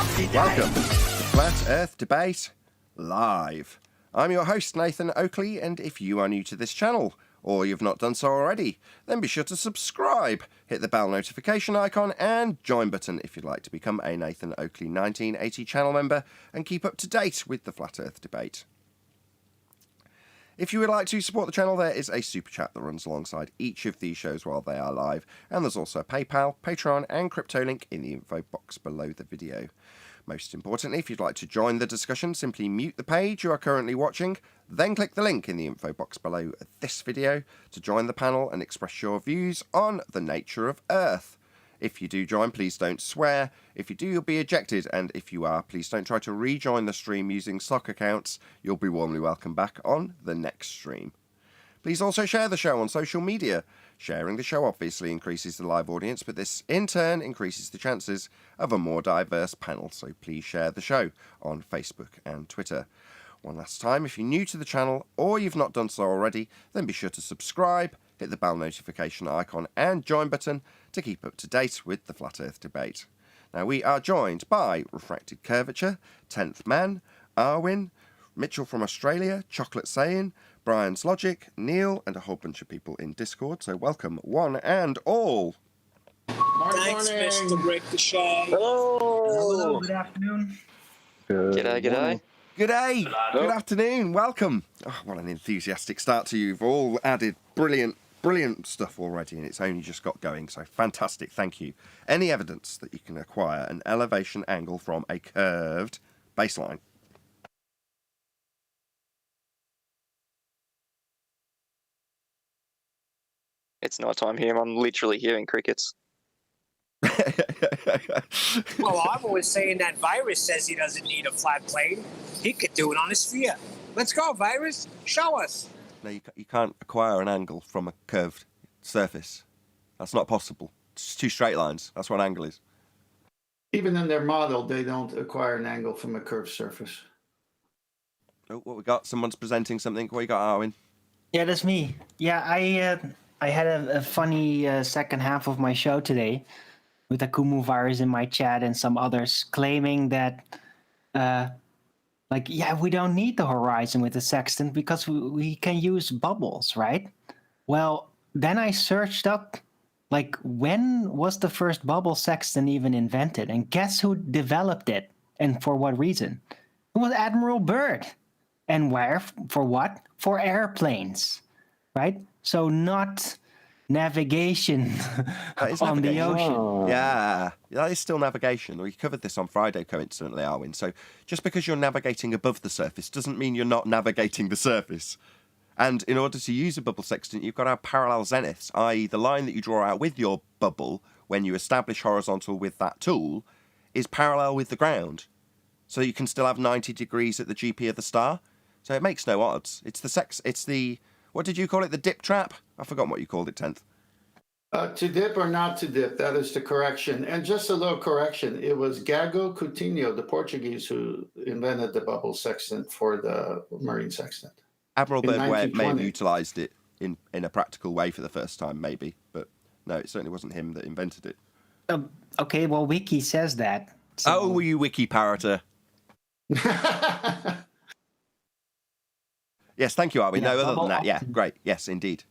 Welcome to Flat Earth Debate Live. I'm your host, Nathan Oakley, and if you are new to this channel, or you've not done so already, then be sure to subscribe, hit the bell notification icon, and join button if you'd like to become a Nathan Oakley 1980 channel member and keep up to date with the Flat Earth Debate. If you would like to support the channel, there is a super chat that runs alongside each of these shows while they are live, and there's also a PayPal, Patreon, and crypto link in the info box below the video. Most importantly, if you'd like to join the discussion, simply mute the page you are currently watching, then click the link in the info box below this video to join the panel and express your views on the nature of Earth. If you do join, please don't swear. If you do, you'll be ejected, and if you are, please don't try to rejoin the stream using stock accounts. You'll be warmly welcome back on the next stream. Please also share the show on social media. Sharing the show obviously increases the live audience, but this in turn increases the chances of a more diverse panel, so please share the show on Facebook and Twitter. One last time, if you're new to the channel or you've not done so already, then be sure to subscribe, hit the bell notification icon and join button to keep up to date with the Flat Earth Debate. Now we are joined by Refracted Curvature, 10th Man, Arwin, Mitchell from Australia, Chocolate Saying, Brian's Logic, Neil, and a whole bunch of people in Discord, so welcome one and all. Thanks, Mr. Break the Show. Hello, good afternoon. G'day. G'day, good afternoon, welcome. Oh, what an enthusiastic start to you. You've all added brilliant stuff already, and it's only just got going, so fantastic, thank you. Any evidence that you can acquire an elevation angle from a curved baseline? It's night time here. I'm literally hearing crickets. Well, I'm always saying that Virus says he doesn't need a flat plane. He could do it on a sphere. Let's go, Virus. Show us. No, you can't acquire an angle from a curved surface. That's not possible. It's two straight lines. That's what an angle is. Even in their model, they don't acquire an angle from a curved surface. Oh, what we got? Someone's presenting something. What you got, Arwin? Yeah, that's me. Yeah, I had a funny second half of my show today with Akumu Virus in my chat and some others claiming that, we don't need the horizon with the sextant because we can use bubbles, right? Well, then I searched up, when was the first bubble sextant even invented? And guess who developed it and for what reason? It was Admiral Byrd. And where? For what? For airplanes, right? So not navigation on the ocean. Oh. Yeah, that is still navigation. We covered this on Friday, coincidentally, Arwin. So just because you're navigating above the surface doesn't mean you're not navigating the surface. And in order to use a bubble sextant, you've got to have parallel zeniths, i.e. the line that you draw out with your bubble when you establish horizontal with that tool is parallel with the ground. So you can still have 90 degrees at the GP of the star. So it makes no odds. It's the what did you call it? The dip trap? I've forgotten what you called it, 10th. To dip or not to dip, that is the correction. And just a little correction, it was Gago Coutinho, the Portuguese, who invented the bubble sextant for the marine sextant. Admiral Byrd may have utilised it in a practical way for the first time, maybe. But no, it certainly wasn't him that invented it. Okay, well, Wiki says that. So... Oh, you Wiki parroter. Yes, thank you, Arwin. No, other than that, yeah, great. Yes, indeed.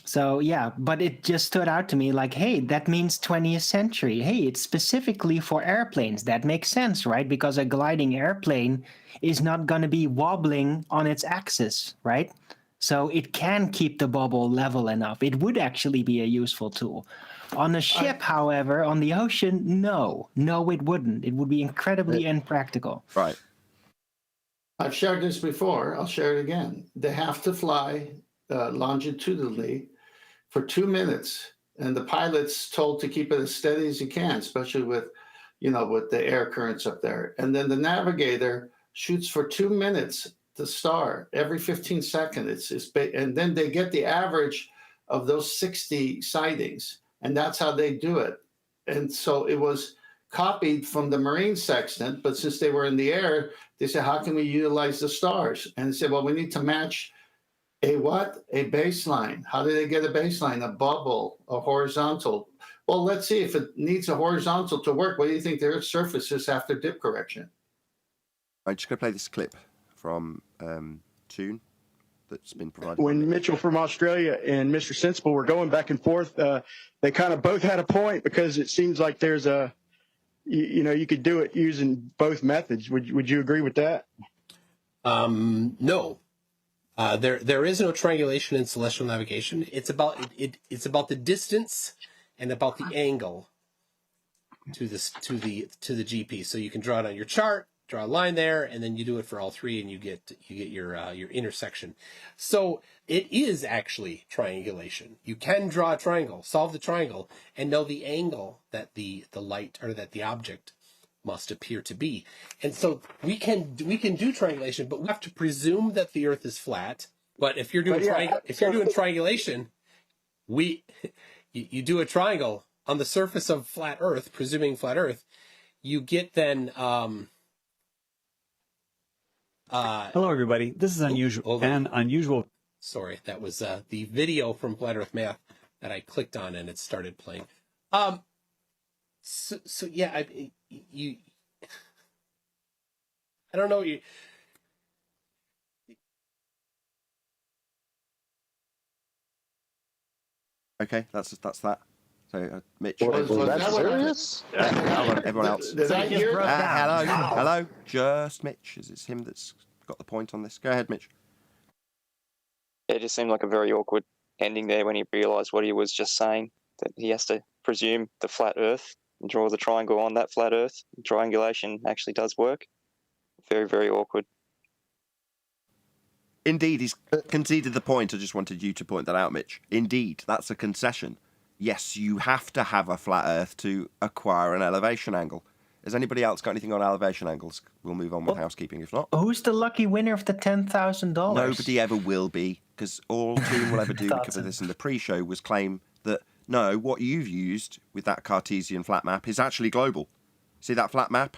So, yeah, but it just stood out to me hey, that means 20th century. Hey, it's specifically for airplanes. That makes sense, right? Because a gliding airplane is not going to be wobbling on its axis, right? So it can keep the bubble level enough. It would actually be a useful tool. On a ship, however, on the ocean, no. No, it wouldn't. It would be incredibly impractical. Right. I've shared this before. I'll share it again. They have to fly longitudinally for 2 minutes, and the pilot's told to keep it as steady as you can, especially with the air currents up there. And then the navigator shoots for 2 minutes the star every 15 seconds. And then they get the average of those 60 sightings, and that's how they do it. And so it was copied from the marine sextant, but since they were in the air, they said, how can we utilize the stars? And they said, well, we need to match a what? A baseline. How do they get a baseline? A bubble, a horizontal. Well, let's see if it needs a horizontal to work. What do you think the Earth's surface is after dip correction? I'm just going to play this clip from Tune that's been provided. When Mitchell from Australia and Mr. Sensible were going back and forth, they kind of both had a point, because it seems like there's you could do it using both methods. Would you agree with that? No. There is no triangulation in celestial navigation. It's about it's about the distance and about the angle to the GP. So you can draw it on your chart, draw a line there, and then you do it for all three, and you get your intersection. So it is actually triangulation. You can draw a triangle, solve the triangle, and know the angle that the light, or that the object, must appear to be. And so we can do triangulation, but we have to presume that the Earth is flat. But if you're doing triangulation, you do a triangle on the surface of flat Earth, presuming flat Earth, you get then Hello, everybody. This is unusual. Sorry, that was the video from Flat Earth Math that I clicked on, and it started playing. So yeah, I don't know. Okay, that's that. So, Mitch. Was that serious? Everyone else. Did I hear? Hello. Just Mitch. It's him that's got the point on this. Go ahead, Mitch. It just seemed like a very awkward ending there when he realised what he was just saying, that he has to presume the flat Earth and draw the triangle on that flat Earth. Triangulation actually does work. Very, very awkward. Indeed, he's conceded the point. I just wanted you to point that out, Mitch. Indeed, that's a concession. Yes, you have to have a flat Earth to acquire an elevation angle. Has anybody else got anything on elevation angles? We'll move on with housekeeping if not. Who's the lucky winner of the $10,000? Nobody ever will be, because all Toon will ever do, because of this in the pre-show, was claim that, no, what you've used with that Cartesian flat map is actually global. See that flat map?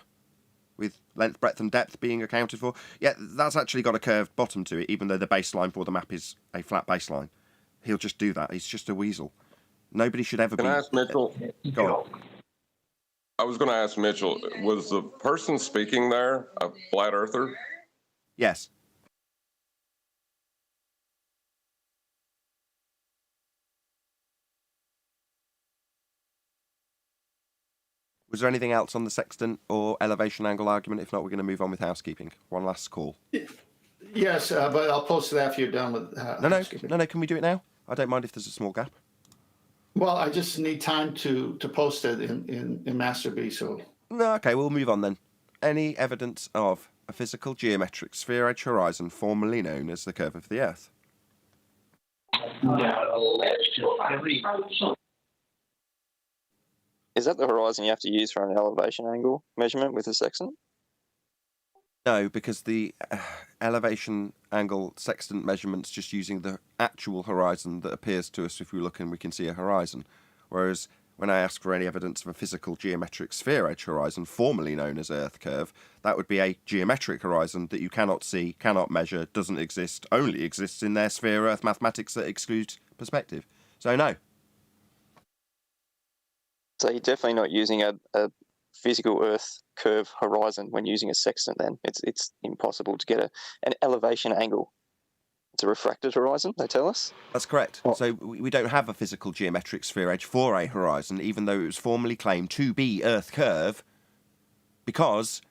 With length, breadth and depth being accounted for? Yeah, that's actually got a curved bottom to it, even though the baseline for the map is a flat baseline. He'll just do that. He's just a weasel. Nobody should ever be... Can I ask Mitchell? Go on. I was going to ask Mitchell, was the person speaking there a flat earther? Yes. Was there anything else on the sextant or elevation angle argument? If not, we're going to move on with housekeeping. One last call. Yes, but I'll post it after you're done with housekeeping. No, can we do it now? I don't mind if there's a small gap. Well, I just need time to post it in Master B, so... No, okay, we'll move on then. Any evidence of a physical geometric sphere edge horizon, formerly known as the curve of the Earth? Is that the horizon you have to use for an elevation angle measurement with a sextant? No, because the elevation angle sextant measurement's just using the actual horizon that appears to us if we look and we can see a horizon. Whereas when I ask for any evidence of a physical geometric sphere edge horizon, formerly known as Earth curve, that would be a geometric horizon that you cannot see, cannot measure, doesn't exist, only exists in their sphere Earth mathematics that excludes perspective. So no. So you're definitely not using a physical Earth curve horizon when using a sextant then. It's impossible to get an elevation angle. It's a refracted horizon, they tell us. That's correct. So we don't have a physical geometric sphere edge for a horizon, even though it was formerly claimed to be Earth curve, because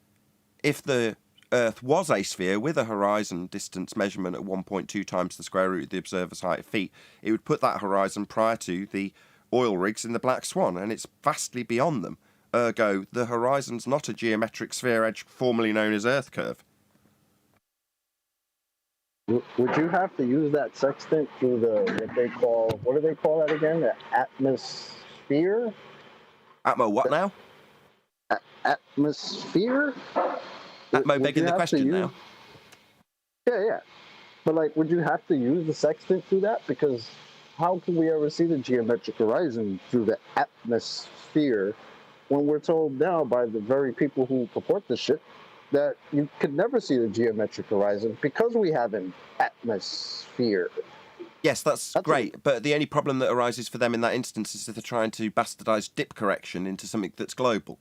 if the Earth was a sphere with a horizon distance measurement at 1.2 times the square root of the observer's height of feet, it would put that horizon prior to the oil rigs in the Black Swan, and it's vastly beyond them. Ergo, the horizon's not a geometric sphere edge formerly known as Earth curve. Would you have to use that sextant through what do they call that again? The atmosphere? Atmo what now? Atmosphere? Atmo begging the question now. Yeah. But would you have to use the sextant through that? Because how can we ever see the geometric horizon through the atmosphere when we're told now by the very people who purport this shit that you could never see the geometric horizon because we have an atmosphere? Yes, that's great, but the only problem that arises for them in that instance is that they're trying to bastardise dip correction into something that's global,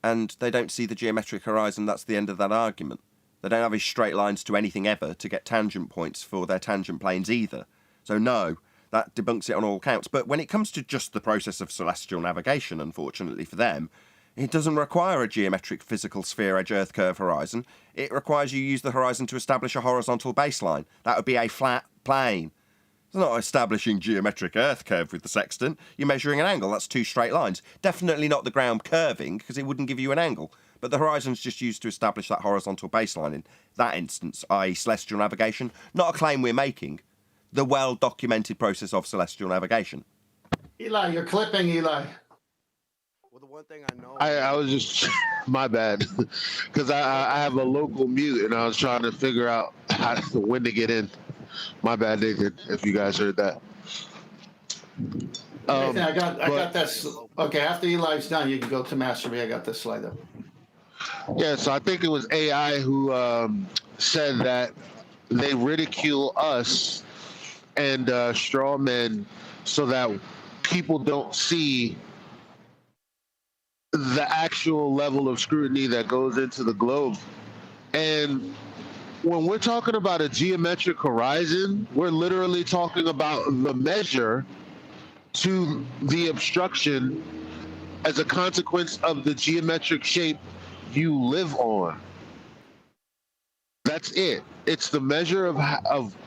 and they don't see the geometric horizon. That's the end of that argument. They don't have any straight lines to anything ever to get tangent points for their tangent planes either. So no, that debunks it on all counts. But when it comes to just the process of celestial navigation, unfortunately for them, it doesn't require a geometric physical sphere edge Earth curve horizon. It requires you use the horizon to establish a horizontal baseline. That would be a flat plane. It's not establishing geometric Earth curve with the sextant. You're measuring an angle. That's 2 straight lines. Definitely not the ground curving, because it wouldn't give you an angle. But the horizon's just used to establish that horizontal baseline in that instance, i.e. celestial navigation. Not a claim we're making. The well-documented process of celestial navigation. Eli, you're clipping, Eli. Well, the one thing I know... I was just... my bad. Because I have a local mute, and I was trying to figure out when to get in. My bad, Nathan, if you guys heard that. Nathan, I got that. Okay, after Eli's done, you can go to Master Me. I got this slide up. Yeah, so I think it was AI who said that they ridicule us and straw men so that people don't see the actual level of scrutiny that goes into the globe. And when we're talking about a geometric horizon, we're literally talking about the measure to the obstruction as a consequence of the geometric shape you live on. That's it. It's the measure of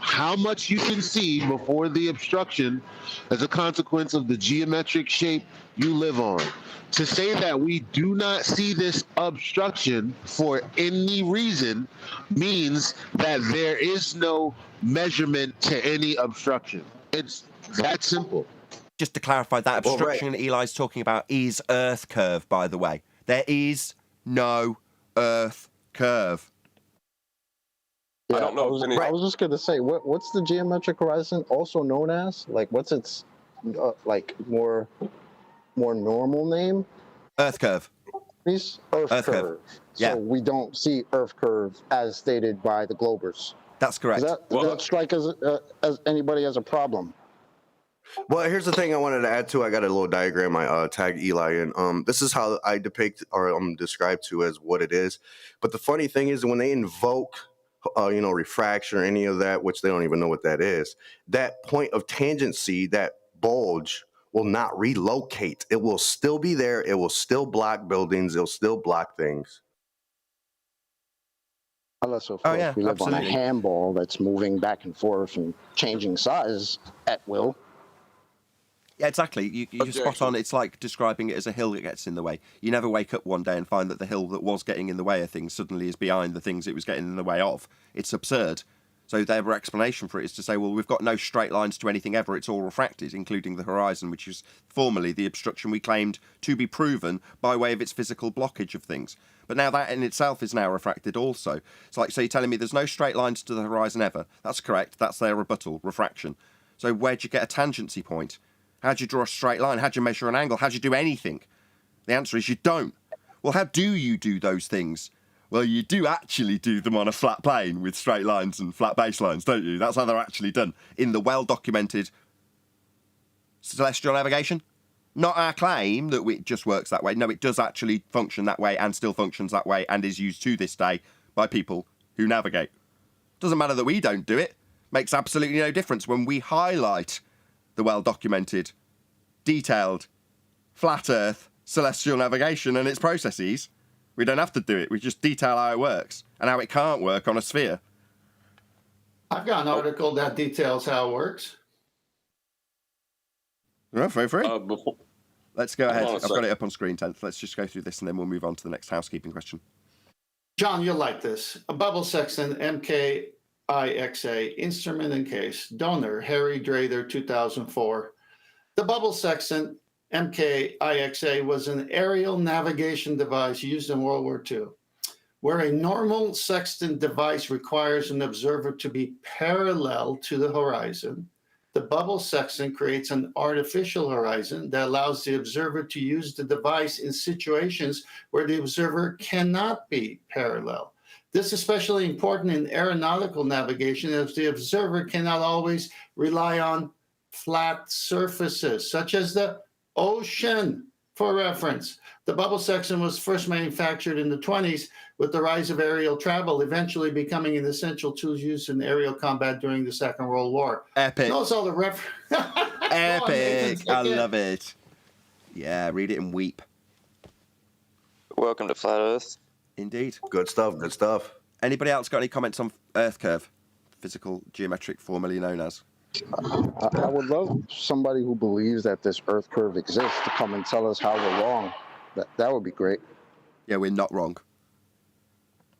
how much you can see before the obstruction as a consequence of the geometric shape you live on. To say that we do not see this obstruction for any reason means that there is no measurement to any obstruction. It's that simple. Just to clarify, that obstruction Eli's talking about is Earth curve, by the way. There is no Earth curve. Yeah, I don't know. I was just going to say, what's the geometric horizon also known as? Like, what's its like more normal name? Earth curve. Earth curve. Yeah. So we don't see Earth curve as stated by the Globers. That's correct. Does that strike as anybody as a problem? Well, here's the thing I wanted to add to. I got a little diagram I tagged Eli in. This is how I depict or describe to as what it is. But the funny thing is when they invoke, refraction or any of that, which they don't even know what that is, that point of tangency, that bulge, will not relocate. It will still be there. It will still block buildings. It'll still block things. Unless, of course, we live on a handball that's moving back and forth and changing size at will. Yeah, exactly. You're spot on. It's like describing it as a hill that gets in the way. You never wake up one day and find that the hill that was getting in the way of things suddenly is behind the things it was getting in the way of. It's absurd. So their explanation for it is to say, well, we've got no straight lines to anything ever. It's all refracted, including the horizon, which is formerly the obstruction we claimed to be proven by way of its physical blockage of things. But now that in itself is now refracted also. It's like, so you're telling me there's no straight lines to the horizon ever. That's correct. That's their rebuttal, refraction. So where'd you get a tangency point? How'd you draw a straight line? How'd you measure an angle? How'd you do anything? The answer is you don't. Well, how do you do those things? Well, you do actually do them on a flat plane with straight lines and flat baselines, don't you? That's how they're actually done in the well-documented celestial navigation. Not our claim that it just works that way. No, it does actually function that way and still functions that way and is used to this day by people who navigate. Doesn't matter that we don't do it. Makes absolutely no difference when we highlight the well-documented, detailed, flat Earth celestial navigation and its processes. We don't have to do it. We just detail how it works and how it can't work on a sphere. I've got an article that details how it works. Well, feel free. Let's go ahead. I've got it up on screen, 10th. Let's just go through this and then we'll move on to the next housekeeping question. John, you'll like this. A bubble sextant, MKIXA, instrument and case. Donor, Harry Drader, 2004. The bubble sextant, MKIXA, was an aerial navigation device used in World War II, where a normal sextant device requires an observer to be parallel to the horizon. The bubble sextant creates an artificial horizon that allows the observer to use the device in situations where the observer cannot be parallel. This is especially important in aeronautical navigation, as the observer cannot always rely on flat surfaces, such as the ocean. For reference, the bubble sextant was first manufactured in the 20s with the rise of aerial travel, eventually becoming an essential tool used in aerial combat during the Second World War. Epic. Notice all the Epic. I love it. Yeah, read it and weep. Welcome to Flat Earth. Indeed. Good stuff. Good stuff. Anybody else got any comments on Earth curve? Physical geometric, formerly known as? I would love somebody who believes that this Earth curve exists to come and tell us how we're wrong. That would be great. Yeah, we're not wrong.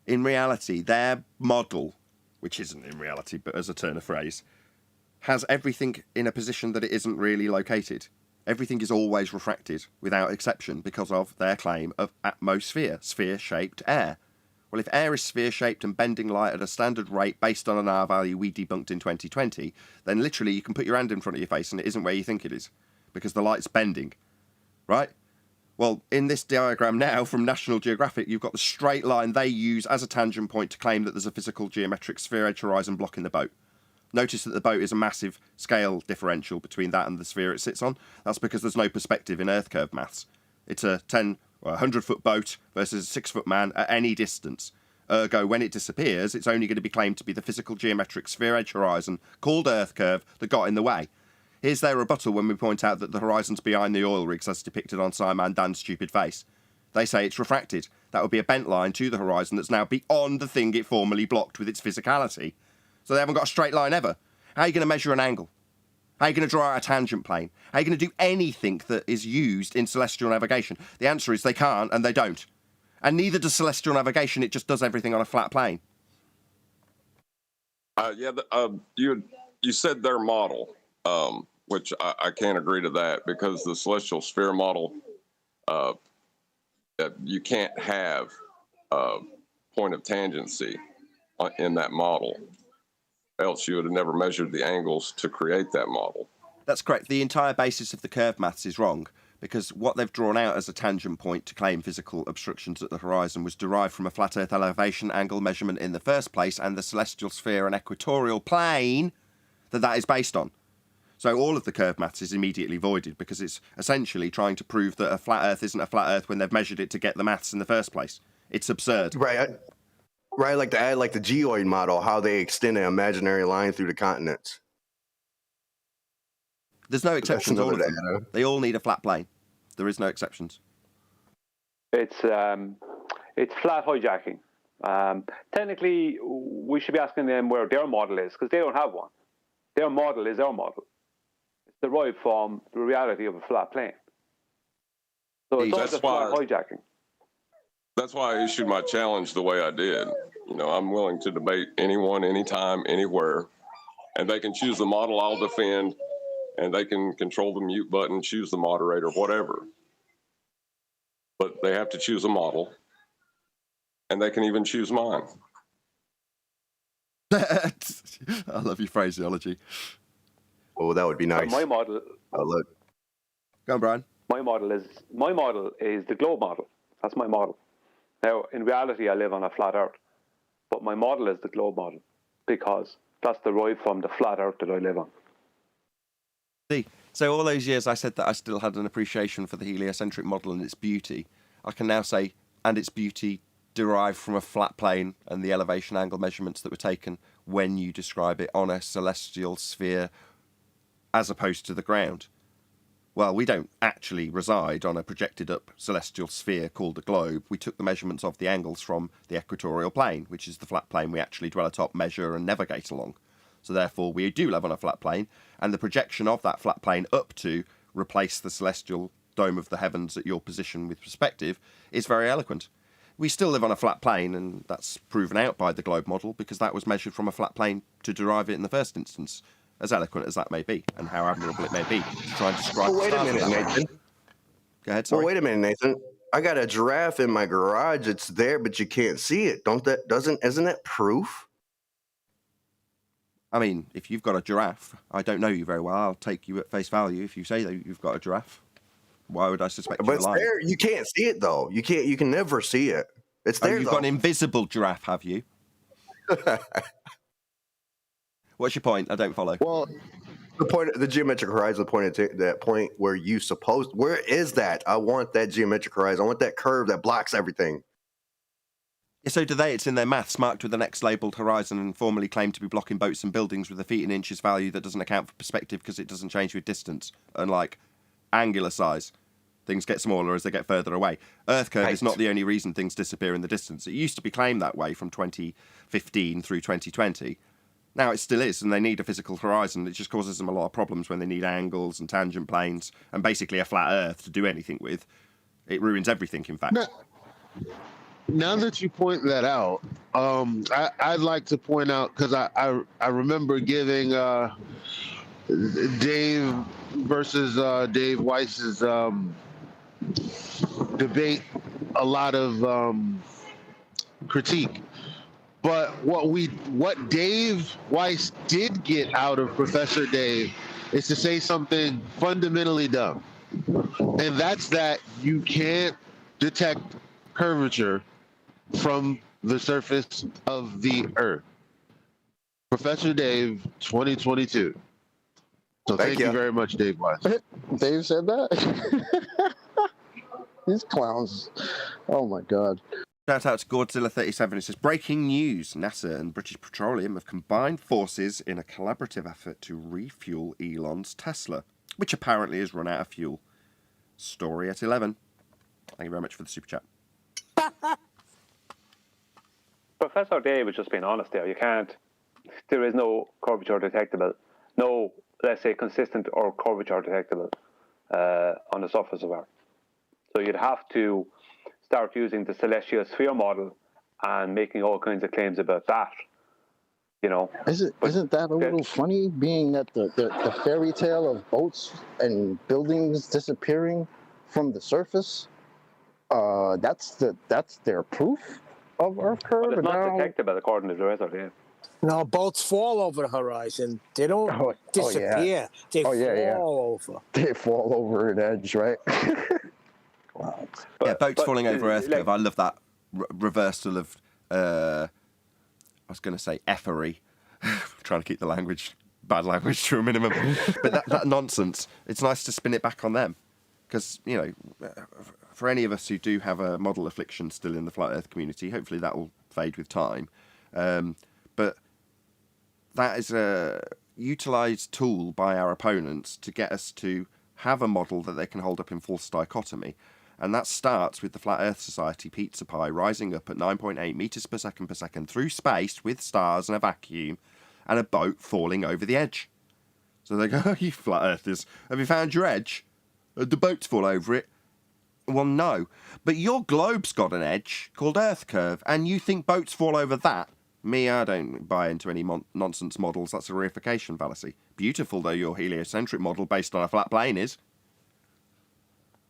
In reality, their model, which isn't in reality, but as a turn of phrase, has everything in a position that it isn't really located. Everything is always refracted, without exception, because of their claim of atmosphere, sphere-shaped air. Well, if air is sphere-shaped and bending light at a standard rate based on an R value we debunked in 2020, then literally you can put your hand in front of your face and it isn't where you think it is, because the light's bending, right? Well, in this diagram now from National Geographic, you've got the straight line they use as a tangent point to claim that there's a physical geometric sphere-edge horizon blocking the boat. Notice that the boat is a massive scale differential between that and the sphere it sits on. That's because there's no perspective in Earth curve maths. It's a 100-foot boat versus a 6-foot man at any distance. Ergo, when it disappears, it's only going to be claimed to be the physical geometric sphere-edge horizon called Earth curve that got in the way. Here's their rebuttal when we point out that the horizon's behind the oil rigs as depicted on Simon Dan's stupid face. They say it's refracted. That would be a bent line to the horizon that's now beyond the thing it formerly blocked with its physicality. So they haven't got a straight line ever. How are you going to measure an angle? How are you going to draw out a tangent plane? How are you going to do anything that is used in celestial navigation? The answer is they can't and they don't. And neither does celestial navigation, it just does everything on a flat plane. You said their model, which I can't agree to that, because the celestial sphere model, you can't have a point of tangency in that model. Else you would have never measured the angles to create that model. That's correct. The entire basis of the curve maths is wrong, because what they've drawn out as a tangent point to claim physical obstructions at the horizon was derived from a flat Earth elevation angle measurement in the first place and the celestial sphere and equatorial plane that is based on. So all of the curve maths is immediately voided, because it's essentially trying to prove that a flat Earth isn't a flat Earth when they've measured it to get the maths in the first place. It's absurd. Right, like to add like the geoid model, how they extend an imaginary line through the continents. There's no exceptions. All of them. They all need a flat plane. There is no exceptions. It's flat hijacking. Technically, we should be asking them where their model is, because they don't have one. Their model is our model. It's derived from the reality of a flat plane. So it's all just flat hijacking. That's why I issued my challenge the way I did. You know, I'm willing to debate anyone, anytime, anywhere, and they can choose the model I'll defend, and they can control the mute button, choose the moderator, whatever. But they have to choose a model, and they can even choose mine. I love your phraseology. Oh, that would be nice. My model. Oh, look. Go on, Brian. My model is the globe model. That's my model. Now, in reality, I live on a flat Earth, but my model is the globe model because that's derived from the flat Earth that I live on. See, so all those years I said that I still had an appreciation for the heliocentric model and its beauty. I can now say, and its beauty derived from a flat plane and the elevation angle measurements that were taken when you describe it on a celestial sphere as opposed to the ground. Well, we don't actually reside on a projected up celestial sphere called a globe. We took the measurements of the angles from the equatorial plane, which is the flat plane we actually dwell atop, measure and navigate along. So therefore we do live on a flat plane, and the projection of that flat plane up to replace the celestial dome of the heavens at your position with perspective is very eloquent. We still live on a flat plane, and that's proven out by the globe model, because that was measured from a flat plane to derive it in the first instance. As eloquent as that may be, and how admirable it may be, to try and describe. Well, wait a minute, Nathan. Go ahead. Sorry. Well, wait a minute, Nathan. I got a giraffe in my garage. It's there, but you can't see it. Isn't that proof? I mean, if you've got a giraffe, I don't know you very well. I'll take you at face value if you say that you've got a giraffe. Why would I suspect But you're it's lying? there. You can't see it though. You can never see it. It's there. You've got an invisible giraffe, have you? What's your point? I don't follow. Well, the point, the geometric horizon pointed to that point where you supposed. Where is that? I want that geometric horizon. I want that curve that blocks everything. Yeah, so do they. It's in their maths, marked with the next labelled horizon and formally claimed to be blocking boats and buildings with a feet and inches value that doesn't account for perspective because it doesn't change with distance. Unlike angular size, things get smaller as they get further away. Earth curve is not the only reason things disappear in the distance. It used to be claimed that way from 2015 through 2020. Now it still is, and they need a physical horizon. It just causes them a lot of problems when they need angles and tangent planes and basically a flat Earth to do anything with. It ruins everything, in fact. Now that you point that out, I'd like to point out, because I remember giving Dave versus Dave Weiss's debate a lot of critique. But what Dave Weiss did get out of Professor Dave is to say something fundamentally dumb. And that's that you can't detect curvature from the surface of the Earth. Professor Dave, 2022. So thank you very much, Dave Weiss. Dave said that? These clowns. Oh, my God. Shout out to Godzilla37. It says, breaking news. NASA and British Petroleum have combined forces in a collaborative effort to refuel Elon's Tesla, which apparently has run out of fuel. Story at 11. Thank you very much for the super chat. Professor Dave was just being honest there. You can't, there is no curvature detectable. No, let's say, consistent or curvature detectable on the surface of Earth. So you'd have to start using the celestial sphere model and making all kinds of claims about that. You know, isn't that a little funny, being that the fairy tale of boats and buildings disappearing from the surface? That's their proof of Earth curve. But it's not detectable according to the rest of it. No, boats fall over the horizon. They don't disappear. They fall over. They fall over an edge, right? Wow. Boats falling over Earth curve. I love that reversal of, I was going to say effery. Trying to keep the bad language to a minimum. But that nonsense, it's nice to spin it back on them. Because, you know, for any of us who do have a model affliction still in the flat Earth community, hopefully that will fade with time. But that is a utilised tool by our opponents to get us to have a model that they can hold up in false dichotomy. And that starts with the Flat Earth Society pizza pie rising up at 9.8 metres per second through space with stars and a vacuum and a boat falling over the edge. So they go, oh, you flat earthers, have you found your edge? The boats fall over it. Well, no. But your globe's got an edge called Earth curve, and you think boats fall over that? Me, I don't buy into any nonsense models. That's a reification fallacy. Beautiful, though, your heliocentric model based on a flat plane is.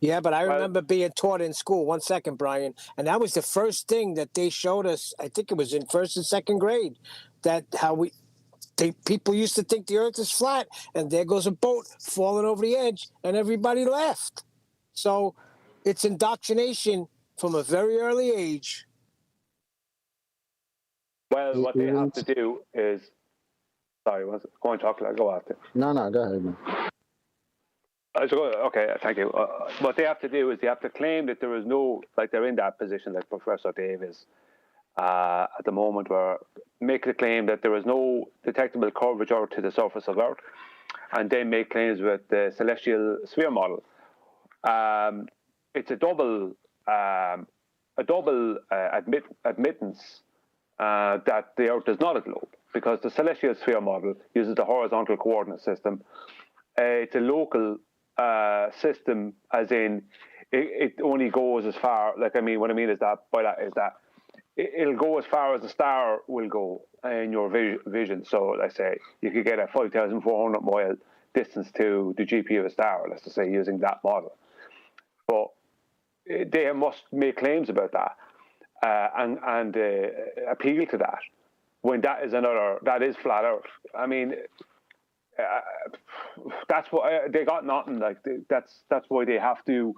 Yeah, but I remember being taught in school, 1 second, Brian, and that was the first thing that they showed us, I think it was in first and second grade, that people used to think the Earth is flat, and there goes a boat falling over the edge, and everybody laughed. So it's indoctrination from a very early age. Well, what they have to do is... Sorry, go on, Chocolate, go after. No, go ahead, man. Okay, thank you. What they have to do is they have to claim that there is no, like they're in that position like Professor Dave is at the moment, where make the claim that there is no detectable curvature to the surface of Earth, and then make claims with the celestial sphere model. It's a double admittance that the Earth is not a globe, because the celestial sphere model uses the horizontal coordinate system. It's a local system, as in it only goes as far. Like, I mean, what I mean is that it'll go as far as the star will go in your vision. So let's say you could get a 5,400 mile distance to the GP of a star, let's just say, using that model. But they must make claims about that and appeal to that, when that is flat Earth. I mean, that's what they got nothing. Like, that's why they have to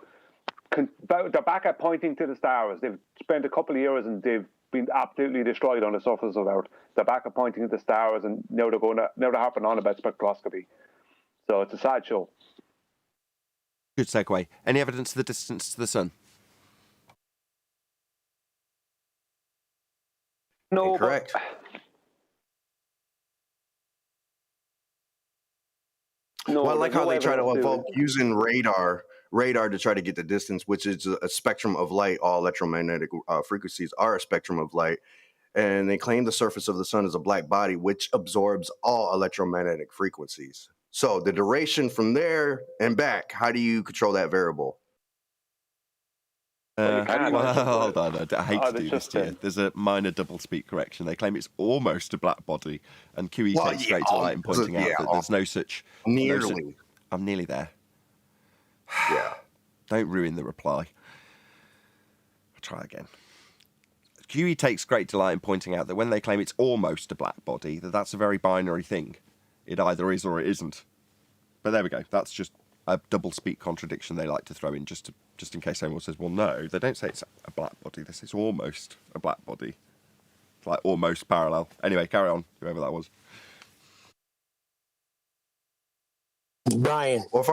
they're back at pointing to the stars. They've spent a couple of years and they've been absolutely destroyed on the surface of Earth. They're back at pointing to the stars, and now they're harping on about spectroscopy. So it's a sad show. Good segue. Any evidence of the distance to the sun? No, correct. No, well, I like how they try to evidence evoke using radar to try to get the distance, which is a spectrum of light. All electromagnetic frequencies are a spectrum of light. And they claim the surface of the sun is a black body, which absorbs all electromagnetic frequencies. So the duration from there and back, how do you control that variable? Hold on. I hate to do this to you. There's a minor double-speak correction. They claim it's almost a black body, and QE takes great delight in pointing out that there's no such... Nearly. I'm nearly there. Yeah. Don't ruin the reply. I'll try again. QE takes great delight in pointing out that when they claim it's almost a black body, that's a very binary thing. It either is or it isn't. But there we go. That's just a double-speak contradiction they like to throw in just in case anyone says, well, no, they don't say it's a black body. They say it's almost a black body. It's like almost parallel. Anyway, carry on, whoever that was. Brian. Well,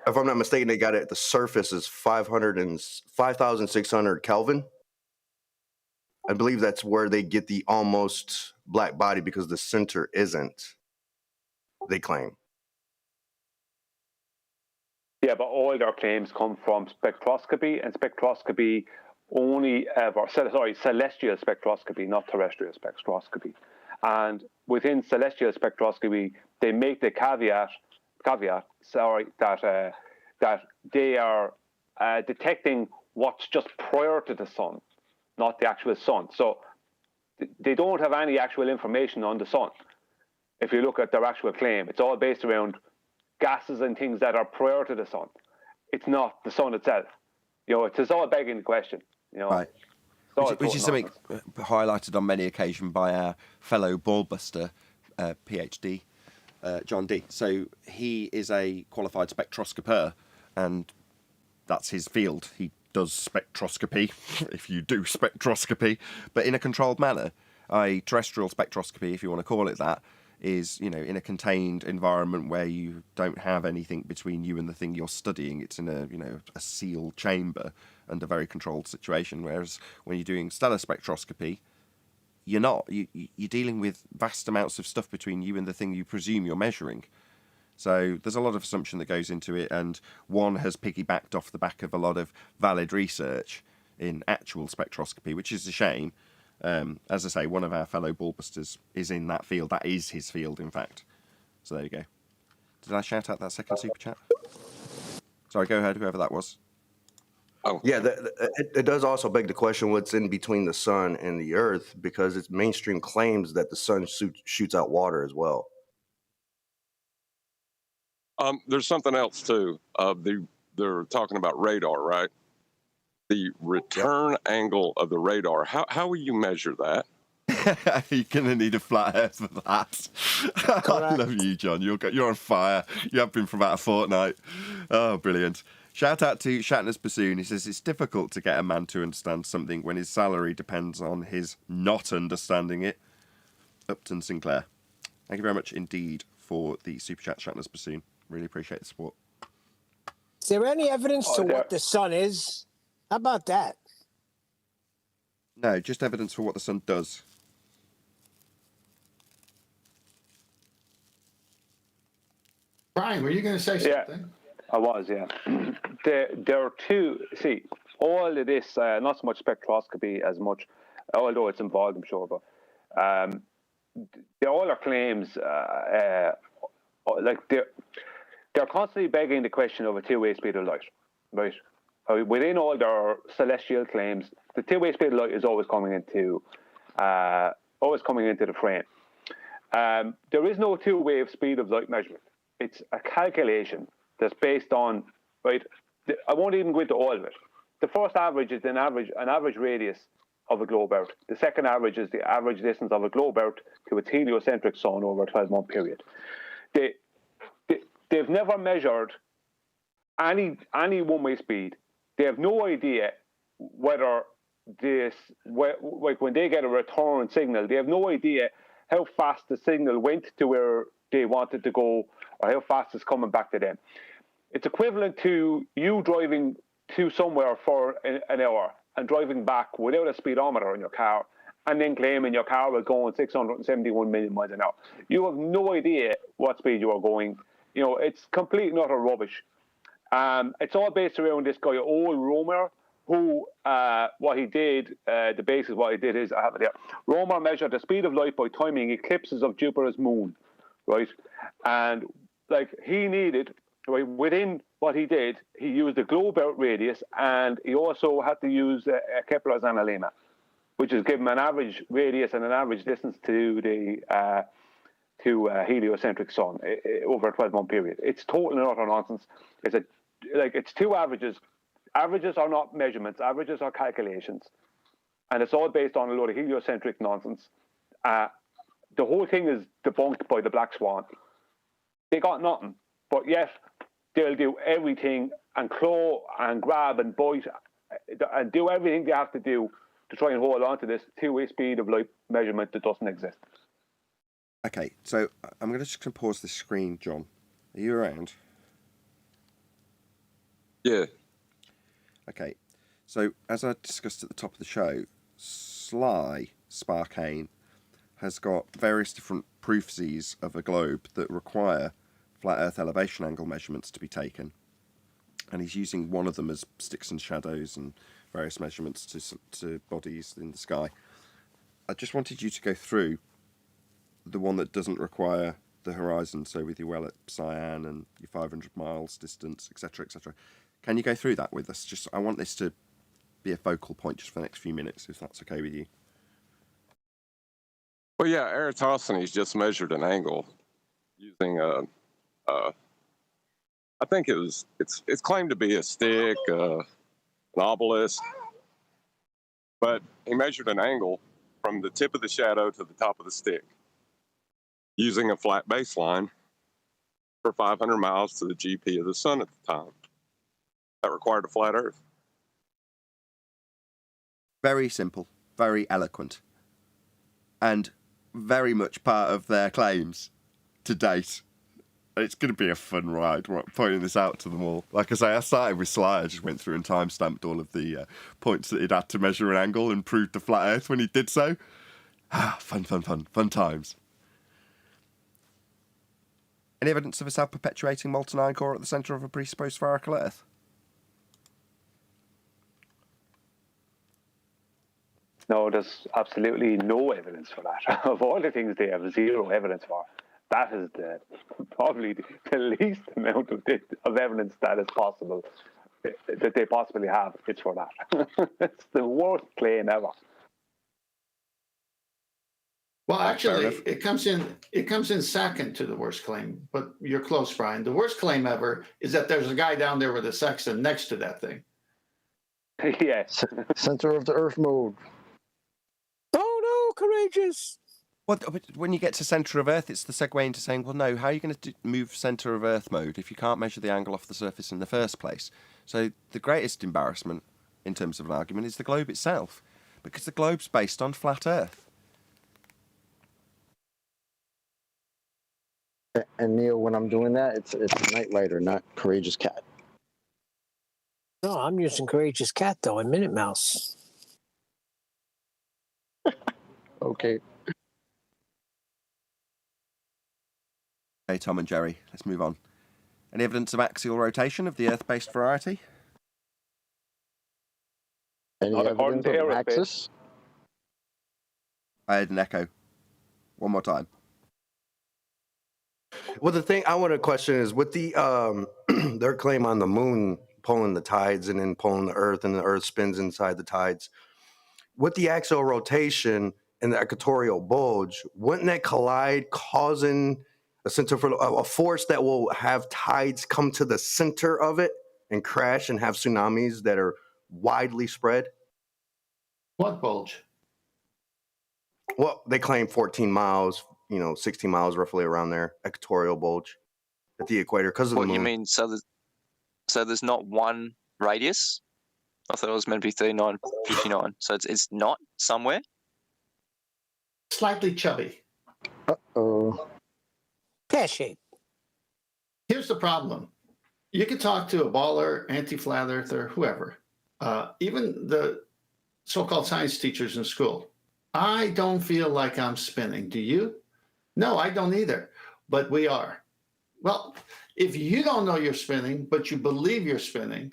if I'm not mistaken, they got it. The surface is 5,600 Kelvin. I believe that's where they get the almost black body because the center isn't. They claim. Yeah, but all their claims come from spectroscopy, and spectroscopy only celestial spectroscopy, not terrestrial spectroscopy. And within celestial spectroscopy, they make the caveat that they are detecting what's just prior to the sun, not the actual sun. So they don't have any actual information on the sun. If you look at their actual claim, it's all based around gases and things that are prior to the sun. It's not the sun itself. It's all begging the question. Right. Which is something highlighted on many occasions by our fellow ballbuster, PhD, John D. So he is a qualified spectroscoper, and that's his field. He does spectroscopy, if you do spectroscopy, but in a controlled manner. Terrestrial spectroscopy, if you want to call it that, is, in a contained environment where you don't have anything between you and the thing you're studying. It's in a sealed chamber and a very controlled situation. Whereas when you're doing stellar spectroscopy, you're not. You're dealing with vast amounts of stuff between you and the thing you presume you're measuring. So there's a lot of assumption that goes into it, and one has piggybacked off the back of a lot of valid research in actual spectroscopy, which is a shame. As I say, one of our fellow ballbusters is in that field. That is his field, in fact. So there you go. Did I shout out that second super chat? Sorry, go ahead, whoever that was. Oh, yeah. It does also beg the question: what's in between the sun and the Earth? Because it's mainstream claims that the sun shoots out water as well. There's something else too. They're talking about radar, right? The return angle of the radar. How will you measure that? You're gonna need a flat earth for that. I love you, John. You're on fire. You have been for about a fortnight. Oh, brilliant. Shout out to Shatner's Bassoon. He says it's difficult to get a man to understand something when his salary depends on his not understanding it. Upton Sinclair. Thank you very much indeed for the super chat, Shatner's Bassoon. Really appreciate the support. Is there any evidence to what the sun is? How about that? No, just evidence for what the sun does. Brian, were you going to say something? Yeah, I was, yeah. There are two, see, all of this, not so much spectroscopy as much, although it's involved, I'm sure, but all our claims, they're constantly begging the question of a two-way speed of light, right? Within all their celestial claims, the two-way speed of light is always coming into the frame. There is no two-way speed of light measurement. It's a calculation that's based on, right? I won't even go into all of it. The first average is an average radius of a globe out. The second average is the average distance of a globe out to its heliocentric sun over a 12-month period. They've never measured any one-way speed they have no idea whether this, like when they get a return signal, they have no idea how fast the signal went to where they wanted to go or how fast it's coming back to them. It's equivalent to you driving to somewhere for an hour and driving back without a speedometer in your car and then claiming your car was going 671 million miles an hour. You have no idea what speed you are going. You know, it's complete and utter rubbish. It's all based around this guy, old Romer, who, what he did, the basis of what he did is, I have it there. Romer measured the speed of light by timing eclipses of Jupiter's moon, right? And like he needed, right, within what he did, he used the globe out radius, and he also had to use Kepler's analemma, which is give him an average radius and an average distance to the heliocentric sun over a 12-month period. It's total and utter nonsense. It's two averages. Averages are not measurements. Averages are calculations, and it's all based on a load of heliocentric nonsense. The whole thing is debunked by the Black Swan. They got nothing, but yet they'll do everything and claw and grab and bite and do everything they have to do to try and hold on to this two-way speed of light measurement that doesn't exist. Okay, so I'm just going to pause the screen, John. Are you around? Yeah. Okay, so as I discussed at the top of the show, Sly Sparkane has got various different proofsies of a globe that require flat Earth elevation angle measurements to be taken. And he's using one of them as sticks and shadows and various measurements to bodies in the sky. I just wanted you to go through the one that doesn't require the horizon, so with your well at Cyan and your 500 miles distance, etc., etc. Can you go through that with us? Just, I want this to be a focal point just for the next few minutes, if that's okay with you. Well, yeah, Eratosthenes just measured an angle using I think it's claimed to be a stick, an obelisk, but he measured an angle from the tip of the shadow to the top of the stick using a flat baseline for 500 miles to the GP of the sun at the time. That required a flat Earth. Very simple, very eloquent, and very much part of their claims to date. It's going to be a fun ride, pointing this out to them all. Like I say, I started with Sly. I just went through and time-stamped all of the points that he'd had to measure an angle and proved the flat Earth when he did so. Fun times. Any evidence of a self-perpetuating molten iron core at the centre of a presupposed spherical Earth? No, there's absolutely no evidence for that. Of all the things they have zero evidence for, that is probably the least amount of evidence that is possible, that they possibly have. It's for that. It's the worst claim ever. Well, actually, it comes in second to the worst claim, but you're close, Brian. The worst claim ever is that there's a guy down there with a sextant next to that thing. Yes. Center of the Earth mode. Oh no, courageous. Well, when you get to centre of Earth, it's the segue into saying, well, no, how are you going to move centre of Earth mode if you can't measure the angle off the surface in the first place? So the greatest embarrassment, in terms of an argument, is the globe itself, because the globe's based on flat Earth. And Neil, when I'm doing that, it's Nightlighter, not Courageous Cat. No, I'm using Courageous Cat, though, and Minute Mouse. Okay. Okay, Tom and Jerry, let's move on. Any evidence of axial rotation of the Earth-based variety? Any evidence of an axis? I had an echo. One more time. Well, the thing I want to question is with the their claim on the moon pulling the tides and then pulling the Earth, and the Earth spins inside the tides. With the axial rotation and the equatorial bulge, wouldn't that collide, causing a force that will have tides come to the center of it and crash and have tsunamis that are widely spread? What bulge? Well, they claim 14 miles, 16 miles roughly around there, equatorial bulge at the equator because of the moon. What you mean? So there's not one radius? I thought it was meant to be 39.59. So it's not somewhere. Slightly chubby. Uh-oh. Pear shape. Here's the problem. You could talk to a baller, anti-flat earther, whoever, even the so-called science teachers in school. I don't feel like I'm spinning. Do you? No, I don't either. But we are. Well, if you don't know you're spinning, but you believe you're spinning,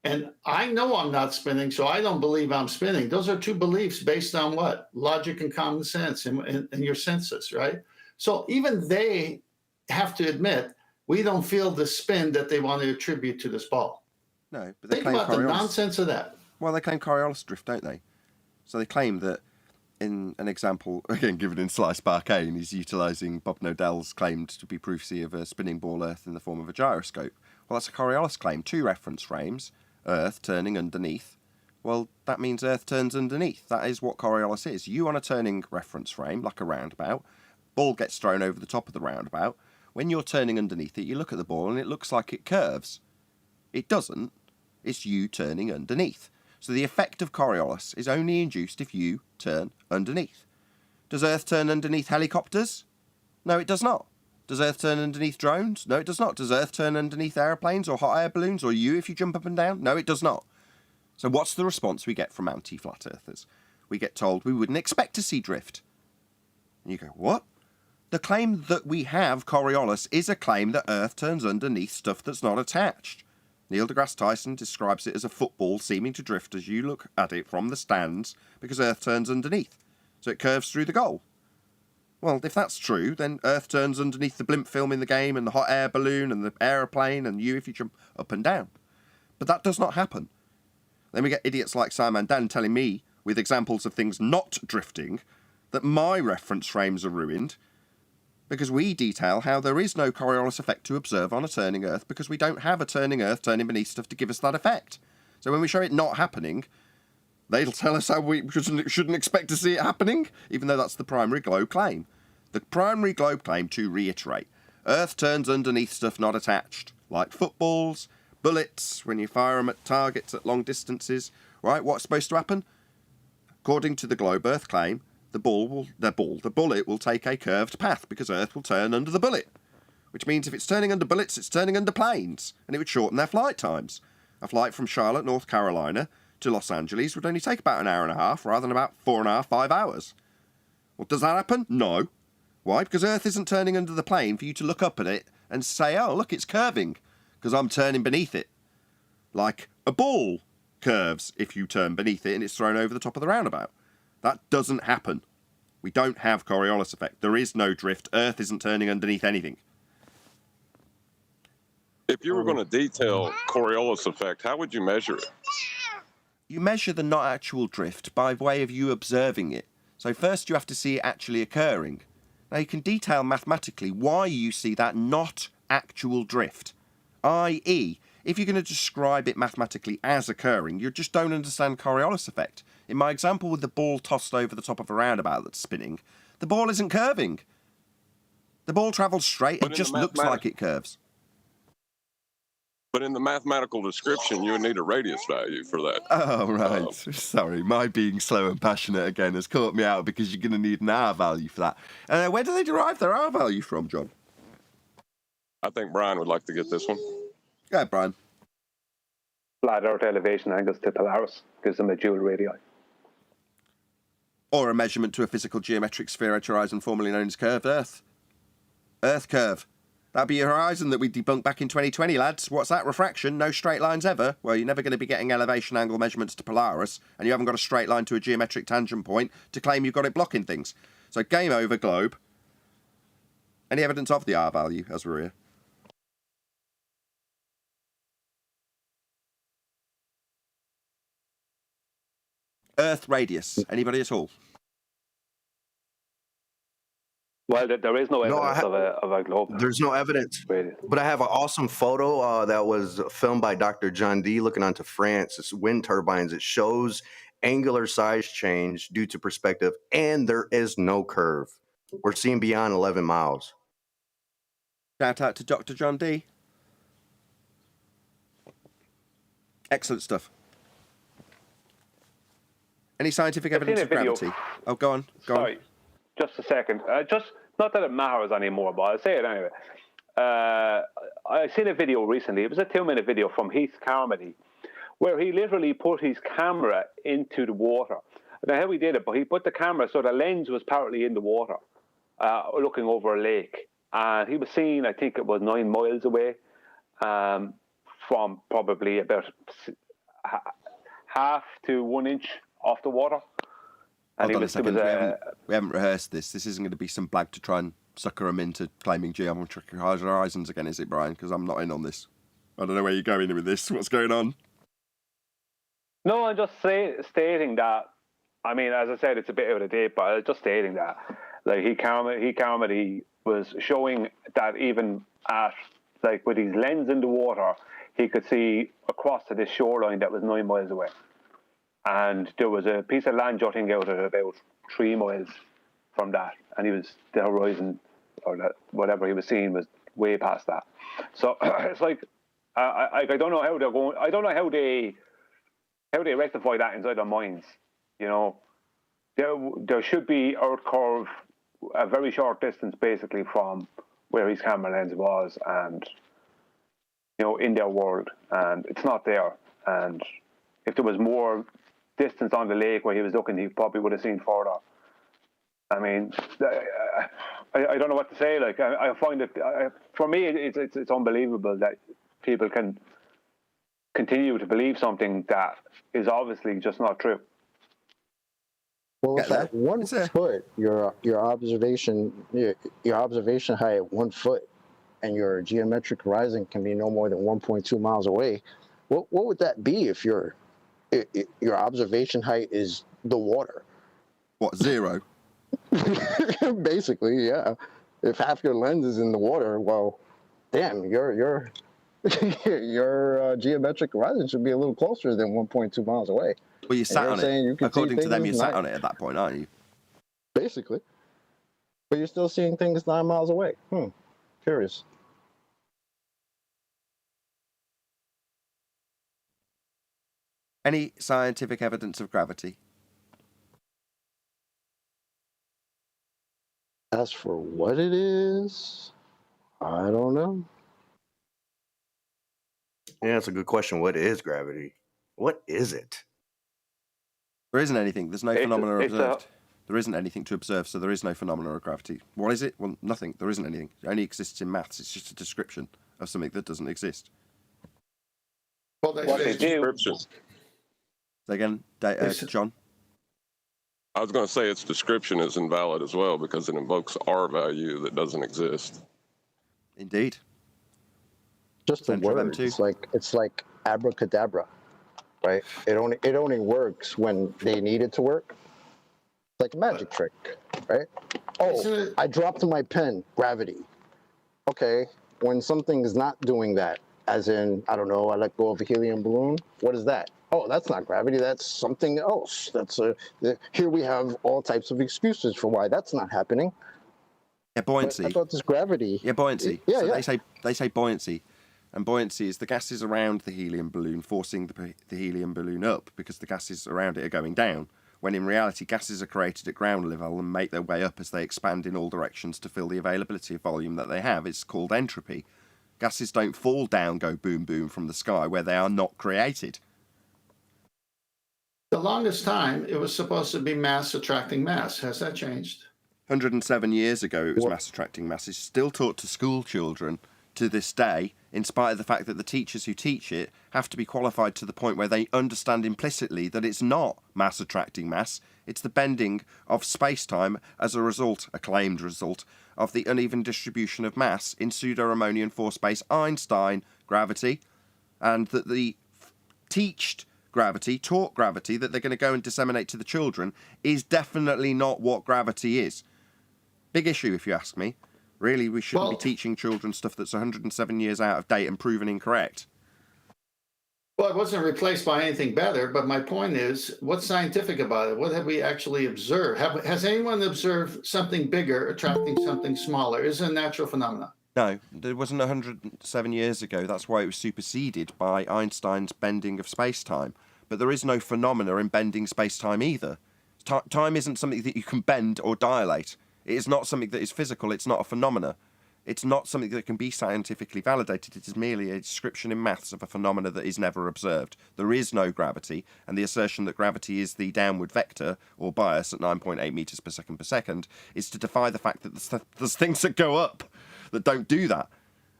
and I know I'm not spinning, so I don't believe I'm spinning. Those are two beliefs based on what? Logic and common sense and your senses, right? So even they have to admit we don't feel the spin that they want to attribute to this ball. No, but they Think claim about the Coriolis. nonsense of that. Well, they claim Coriolis drift, don't they? So they claim that, in an example, again given in Slice Barcane, he's utilising Bob Nodell's claimed to be proofsy of a spinning ball Earth in the form of a gyroscope. Well, that's a Coriolis claim. 2 reference frames, Earth turning underneath. Well, that means Earth turns underneath. That is what Coriolis is. You on a turning reference frame, like a roundabout, ball gets thrown over the top of the roundabout. When you're turning underneath it, you look at the ball and it looks like it curves. It doesn't. It's you turning underneath. So the effect of Coriolis is only induced if you turn underneath. Does Earth turn underneath helicopters? No, it does not. Does Earth turn underneath drones? No, it does not. Does Earth turn underneath aeroplanes or hot air balloons or you if you jump up and down? No, it does not. So what's the response we get from anti-flat earthers? We get told we wouldn't expect to see drift. And you go, what? The claim that we have Coriolis is a claim that Earth turns underneath stuff that's not attached. Neil deGrasse Tyson describes it as a football seeming to drift as you look at it from the stands because Earth turns underneath, so it curves through the goal. Well, if that's true, then Earth turns underneath the blimp film in the game and the hot air balloon and the aeroplane and you if you jump up and down. But that does not happen. Then we get idiots like Simon Dan telling me, with examples of things not drifting, that my reference frames are ruined because we detail how there is no Coriolis effect to observe on a turning Earth because we don't have a turning Earth turning beneath stuff to give us that effect. So when we show it not happening, they'll tell us how we shouldn't expect to see it happening, even though that's the primary globe claim. The primary globe claim, to reiterate, Earth turns underneath stuff not attached, like footballs, bullets, when you fire them at targets at long distances, right? What's supposed to happen? According to the globe Earth claim, the bullet will take a curved path because Earth will turn under the bullet. Which means if it's turning under bullets, it's turning under planes, and it would shorten their flight times. A flight from Charlotte, North Carolina to Los Angeles would only take about an hour and a half rather than about 4.5, 5 hours. Well, does that happen? No. Why? Because Earth isn't turning under the plane for you to look up at it and say, oh, look, it's curving, because I'm turning beneath it. Like a ball curves if you turn beneath it and it's thrown over the top of the roundabout. That doesn't happen. We don't have Coriolis effect. There is no drift. Earth isn't turning underneath anything. If you were going to detail Coriolis effect, how would you measure it? You measure the not actual drift by way of you observing it. So first you have to see it actually occurring. Now you can detail mathematically why you see that not actual drift. I.e., if you're going to describe it mathematically as occurring, you just don't understand Coriolis effect. In my example with the ball tossed over the top of a roundabout that's spinning, the ball isn't curving. The ball travels straight, it just looks like it curves. But in the mathematical description, you would need a radius value for that. Oh, right. Sorry, my being slow and passionate again has caught me out because you're going to need an R value for that. Where do they derive their R value from, John? I think Brian would like to get this one. Go ahead, Brian. Flat Earth elevation angles to Polaris gives them a dual radii. Or a measurement to a physical geometric sphere edge horizon formerly known as curved Earth. Earth curve. That'd be your horizon that we debunked back in 2020, lads. What's that? Refraction? No straight lines ever? Well, you're never going to be getting elevation angle measurements to Polaris, and you haven't got a straight line to a geometric tangent point to claim you've got it blocking things. So game over, globe. Any evidence of the R value, as we're here? Earth radius. Anybody at all? Well, there is no evidence of a globe. There's no evidence. But I have an awesome photo that was filmed by Dr. John D. looking onto France. It's wind turbines. It shows angular size change due to perspective, and there is no curve. We're seeing beyond 11 miles. Shout out to Dr. John D. Excellent stuff. Any scientific evidence of gravity? Oh, go on. Sorry, just a second. Just not that it matters anymore, but I'll say it anyway. I seen a video recently. It was a 2-minute video from Heath Carmody, where he literally put his camera into the water. I don't know how he did it, but he put the camera so the lens was partly in the water, looking over a lake. And he was seen, I think it was 9 miles away, from probably about half to 1 inch off the water. And Hold on a second. We haven't rehearsed this. This isn't going to be some blag to try and sucker him into claiming geometric horizons again, is it, Brian? Because I'm not in on this. I don't know where you're going with this. What's going on? No, I'm just stating that. I mean, as I said, it's a bit out of date, but I'm just stating that. Like Heath Carmody was showing that even at, like, with his lens in the water, he could see across to this shoreline that was 9 miles away. And there was a piece of land jutting out at about 3 miles from that. And the horizon, or that whatever he was seeing, was way past that. So it's like, I don't know how they're going, I don't know how they rectify that inside their minds. You know, there should be Earth curve a very short distance basically from where his camera lens was, and in their world, and it's not there. And if there was more distance on the lake where he was looking, he probably would have seen further. I mean, I don't know what to say. Like, I find it, for me, it's unbelievable that people can continue to believe something that is obviously just not true. Well, it's at 1 foot, your observation height at 1 foot, and your geometric horizon can be no more than 1.2 miles away. What would that be if your observation height is the water? What, 0? Basically, yeah. If half your lens is in the water, well, damn, your geometric horizon should be a little closer than 1.2 miles away. Well, you sat on it. According to them, you sat on it at that point, aren't you? Basically. But you're still seeing things 9 miles away. Curious. Any scientific evidence of gravity? As for what it is, I don't know. Yeah, that's a good question. What is gravity? What is it? There isn't anything. There's no phenomena observed. There isn't anything to observe, so there is no phenomena of gravity. What is it? Well, nothing. There isn't anything. It only exists in maths. It's just a description of something that doesn't exist. Well, they do. Say again, John? I was going to say its description is invalid as well because it invokes R value that doesn't exist. Indeed. Just a word. It's like abracadabra, right? It only works when they need it to work. It's like a magic trick, right? Oh, I dropped my pen. Gravity. Okay, when something is not doing that, as in, I don't know, I let go of a helium balloon. What is that? Oh, that's not gravity. That's something else. Here we have all types of excuses for why that's not happening. Yeah, buoyancy. But I thought this gravity. Yeah, buoyancy. Yeah, so yeah. They say buoyancy, and buoyancy is the gases around the helium balloon forcing the helium balloon up because the gases around it are going down. When in reality, gases are created at ground level and make their way up as they expand in all directions to fill the availability of volume that they have. It's called entropy. Gases don't fall down, go boom boom from the sky where they are not created. The longest time, it was supposed to be mass attracting mass. Has that changed? 107 years ago, it was mass attracting mass. It's still taught to school children to this day, in spite of the fact that the teachers who teach it have to be qualified to the point where they understand implicitly that it's not mass attracting mass. It's the bending of space-time as a claimed result, of the uneven distribution of mass in pseudo-Riemannian four-space Einstein gravity, and that the taught gravity that they're going to go and disseminate to the children is definitely not what gravity is. Big issue, if you ask me. Really, we shouldn't be teaching children stuff that's 107 years out of date and proven incorrect. Well, it wasn't replaced by anything better, but my point is, what's scientific about it? What have we actually observed? Has anyone observed something bigger attracting something smaller? Is it a natural phenomenon? No, it wasn't 107 years ago. That's why it was superseded by Einstein's bending of space-time. but there is no phenomena in bending space-time either. Time isn't something that you can bend or dilate. It is not something that is physical. It's not a phenomena. It's not something that can be scientifically validated. It is merely a description in maths of a phenomena that is never observed. There is no gravity, and the assertion that gravity is the downward vector, or bias, at 9.8 meters per second, is to defy the fact that there's things that go up that don't do that,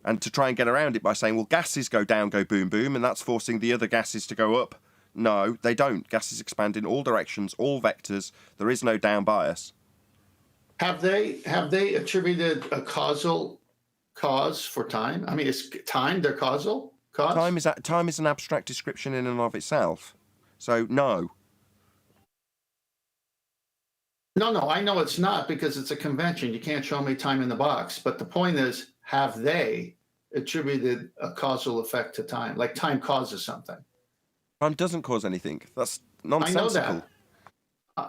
and to try and get around it by saying, well, gases go down, go boom, boom, and that's forcing the other gases to go up. No, they don't. Gases expand in all directions, all vectors. There is no down bias. Have they attributed a causal cause for time? I mean, is time their causal cause? Time is an abstract description in and of itself. So no. No, I know it's not, because it's a convention. You can't show me time in the box. But the point is, have they attributed a causal effect to time? Like time causes something. Time doesn't cause anything. That's nonsensical. I know that.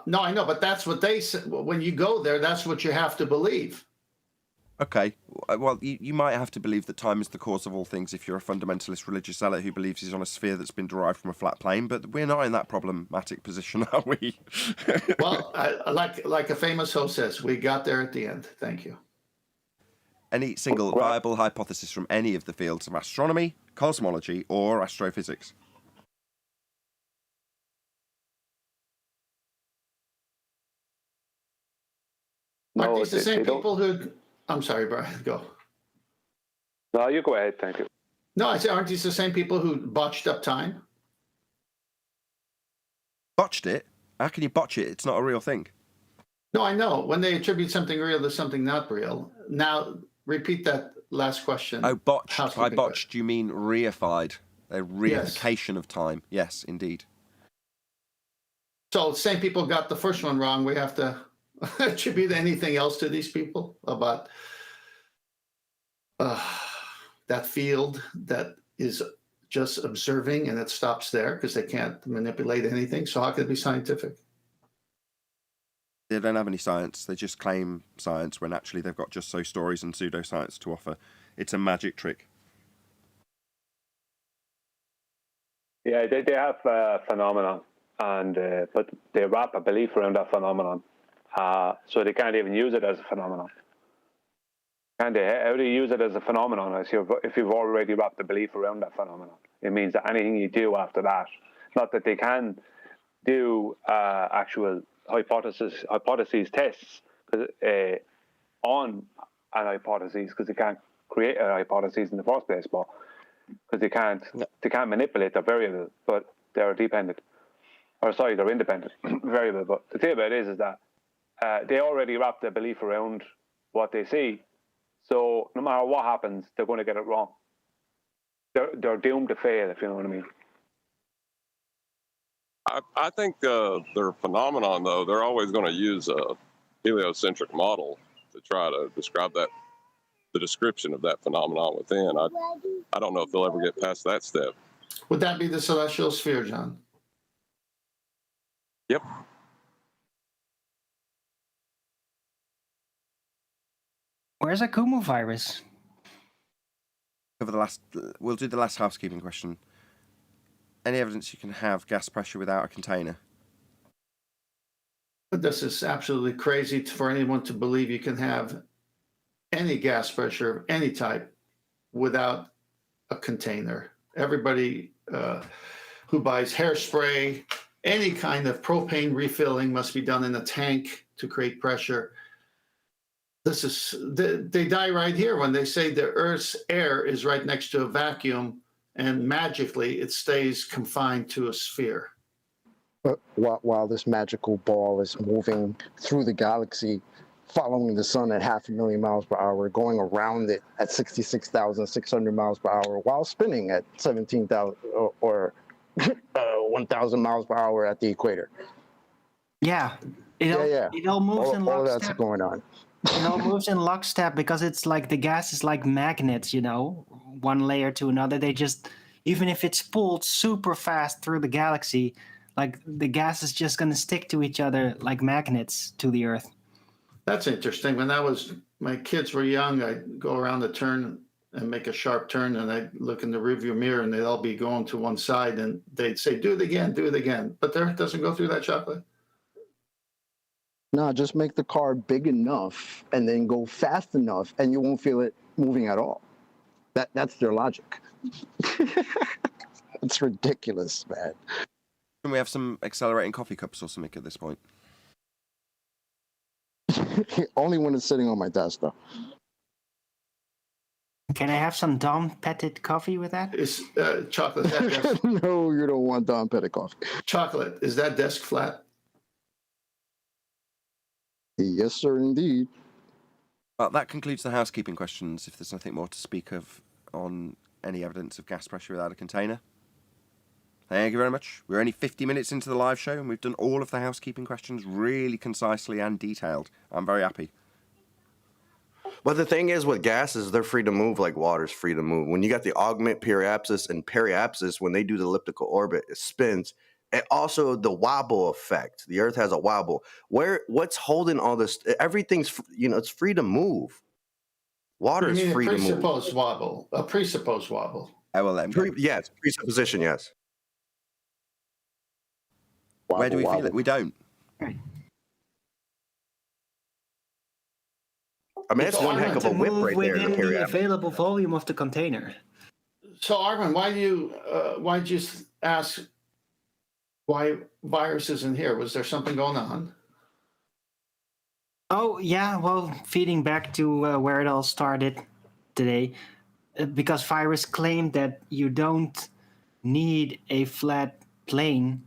No, I know, but that's what they said. When you go there, that's what you have to believe. Okay, well, you might have to believe that time is the cause of all things if you're a fundamentalist religious zealot who believes he's on a sphere that's been derived from a flat plane, but we're not in that problematic position, are we? Well, like a famous host says, we got there at the end. Thank you. Any single viable hypothesis from any of the fields of astronomy, cosmology, or astrophysics? Aren't these the same people who... I'm sorry, Brian, go. No, you go ahead, thank you. No, I said, aren't these the same people who botched up time? Botched it? How can you botch it? It's not a real thing. No, I know. When they attribute something real to something not real. Now, repeat that last question. Oh, botched. By botched, you mean reified. A reification of time. Yes, indeed. So, same people got the first one wrong. We have to attribute anything else to these people about that field that is just observing, and it stops there because they can't manipulate anything. So how can it be scientific? They don't have any science. They just claim science when actually they've got just so stories and pseudoscience to offer. It's a magic trick. Yeah, they have a phenomenon, and but they wrap a belief around that phenomenon. So they can't even use it as a phenomenon. How do you use it as a phenomenon if you've already wrapped the belief around that phenomenon? It means that anything you do after that, not that they can do actual hypotheses tests on an hypothesis, because they can't create a hypothesis in the first place, but because they can't manipulate the variable, but they're independent variable. But the thing about it is that they already wrap their belief around what they see. So no matter what happens, they're going to get it wrong. They're doomed to fail, if you know what I mean. I think their phenomenon, though, they're always going to use a heliocentric model to try to describe the description of that phenomenon within. I don't know if they'll ever get past that step. Would that be the celestial sphere, John? Yep. Where's a Kumu virus? We'll do the last housekeeping question. Any evidence you can have gas pressure without a container? This is absolutely crazy for anyone to believe you can have any gas pressure of any type without a container. Everybody who buys hairspray, any kind of propane refilling must be done in a tank to create pressure. They die right here when they say the Earth's air is right next to a vacuum and magically it stays confined to a sphere. But while this magical ball is moving through the galaxy, following the sun at 500,000 miles per hour, going around it at 66,600 miles per hour, while spinning at 17,000 or 1,000 miles per hour at the equator. Yeah. It all moves in lockstep. All that's going on. It all moves in lockstep because it's like the gas is like magnets, one layer to another. They just, even if it's pulled super fast through the galaxy, like the gas is just going to stick to each other like magnets to the Earth. That's interesting. When my kids were young, I'd go around the turn and make a sharp turn, and I'd look in the rearview mirror and they'd all be going to one side, and they'd say, do it again, do it again. But there, it doesn't go through that, Chocolate. No, just make the car big enough and then go fast enough, and you won't feel it moving at all. That's their logic. It's ridiculous, man. Can we have some accelerating coffee cups or something at this point? Only when it's sitting on my desk, though. Can I have some Dom Pettit coffee with that? Is Chocolate that desk? No, you don't want Dom Pettit coffee. Chocolate, is that desk flat? Yes, sir, indeed. Well, that concludes the housekeeping questions. If there's nothing more to speak of on any evidence of gas pressure without a container. Thank you very much. We're only 50 minutes into the live show, and we've done all of the housekeeping questions really concisely and detailed. I'm very happy. But the thing is with gases, they're free to move like water's free to move. When you got the augment, periapsis, and periapsis, when they do the elliptical orbit, it spins. And also the wobble effect. The Earth has a wobble. What's holding all this? Everything's, it's free to move. Water is free to move. A presupposed wobble. I will let him. Yes, presupposition, yes. Wobble, Where do we feel it? We don't. I mean, it's one heck of a whip right there. Within the available volume of the container. So, Armin, why'd you ask why virus isn't here? Was there something going on? Oh, yeah. Well, feeding back to where it all started today, because virus claimed that you don't need a flat plane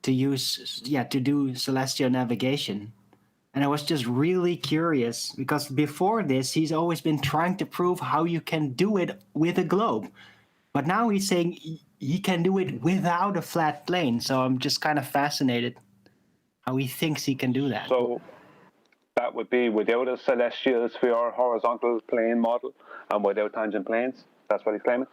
to do celestial navigation. And I was just really curious because before this, he's always been trying to prove how you can do it with a globe. But now he's saying he can do it without a flat plane. So I'm just kind of fascinated how he thinks he can do that. So that would be without a celestial sphere horizontal plane model and without tangent planes. That's what he's claiming?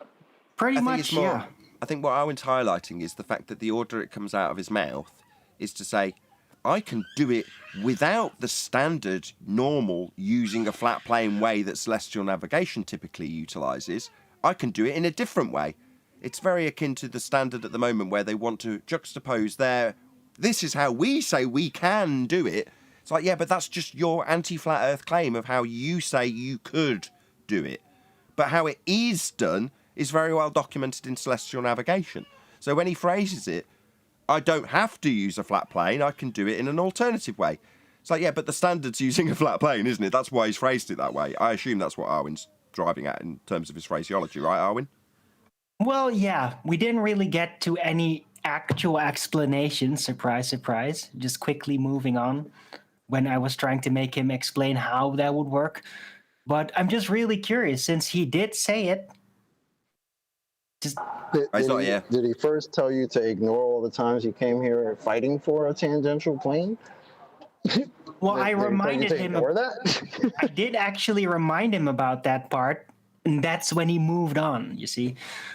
Pretty much, yeah. I think what Owen's highlighting is the fact that the order it comes out of his mouth is to say, I can do it without the standard, normal, using a flat plane way that celestial navigation typically utilises. I can do it in a different way. It's very akin to the standard at the moment where they want to juxtapose this is how we say we can do it. It's like, yeah, but that's just your anti-flat earth claim of how you say you could do it. But how it is done is very well documented in celestial navigation. So when he phrases it, I don't have to use a flat plane, I can do it in an alternative way. It's like, yeah, but the standard's using a flat plane, isn't it? That's why he's phrased it that way. I assume that's what Arwin's driving at in terms of his phraseology, right, Arwin? Well, yeah, we didn't really get to any actual explanation, surprise, surprise, just quickly moving on when I was trying to make him explain how that would work. But I'm just really curious, since he did say it. Did he first tell you to ignore all the times you came here fighting for a tangential plane? Well, I reminded him. That? I did actually remind him about that part, and that's when he moved on, you see.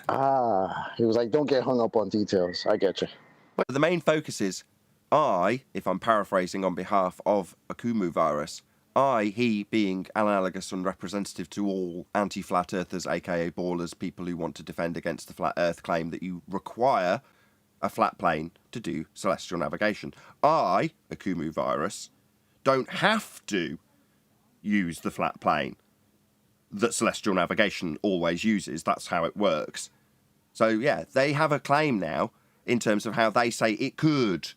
He was like, don't get hung up on details. I get you. But the main focus is, if I'm paraphrasing on behalf of Akumu virus, he being analogous and representative to all anti-flat earthers, aka ballers, people who want to defend against the flat earth claim that you require a flat plane to do celestial navigation. Akumu virus, don't have to use the flat plane that celestial navigation always uses. That's how it works. So yeah, they have a claim now in terms of how they say it could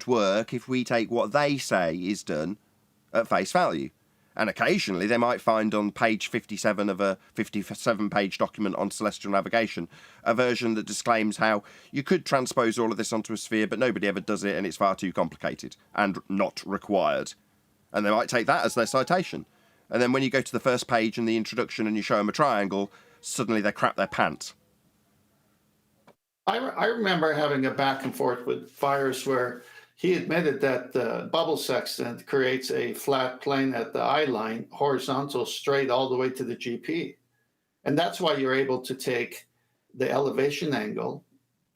work if we take what they say is done at face value. And occasionally they might find on page 57 of a 57-page document on celestial navigation a version that disclaims how you could transpose all of this onto a sphere, but nobody ever does it and it's far too complicated and not required. And they might take that as their citation. And then when you go to the first page in the introduction and you show them a triangle, suddenly they crap their pants. I remember having a back and forth with Virus where he admitted that the bubble sextant creates a flat plane at the eye line, horizontal, straight all the way to the GP. And that's why you're able to take the elevation angle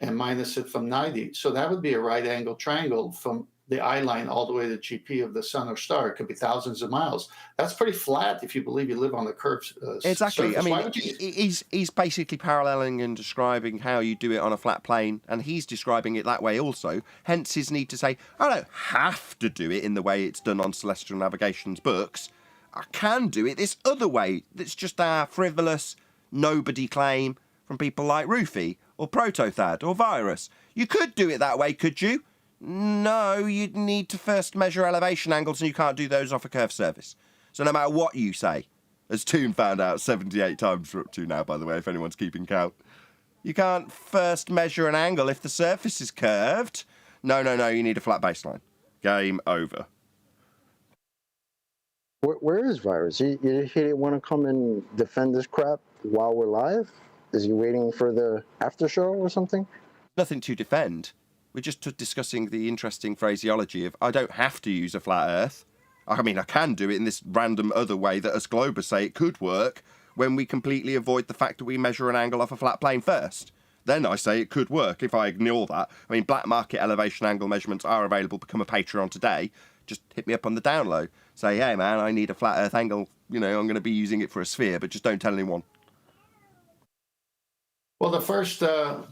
and minus it from 90. So that would be a right angle triangle from the eye line all the way to the GP of the sun or star. It could be thousands of miles. That's pretty flat if you believe you live on the curved exactly. surface. I mean, he's basically paralleling and describing how you do it on a flat plane, and he's describing it that way also. Hence his need to say, I don't have to do it in the way it's done on Celestial Navigation's books. I can do it this other way. That's just our frivolous nobody claim from people like Rufy or Protothad or Virus. You could do it that way, could you? No, you'd need to first measure elevation angles, and you can't do those off a curved surface. So no matter what you say, as Toon found out 78 times we're up to now, by the way, if anyone's keeping count, you can't first measure an angle if the surface is curved. No, you need a flat baseline. Game over. Where is Virus? He didn't want to come and defend this crap while we're live? Is he waiting for the after show or something? Nothing to defend. We're just discussing the interesting phraseology of I don't have to use a flat Earth. I mean, I can do it in this random other way that us Globers say it could work when we completely avoid the fact that we measure an angle off a flat plane first. Then I say it could work if I ignore that. I mean, black market elevation angle measurements are available. Become a Patreon today. Just hit me up on the download. Say, hey, man, I need a flat Earth angle. You know, I'm going to be using it for a sphere, but just don't tell anyone. Well, the first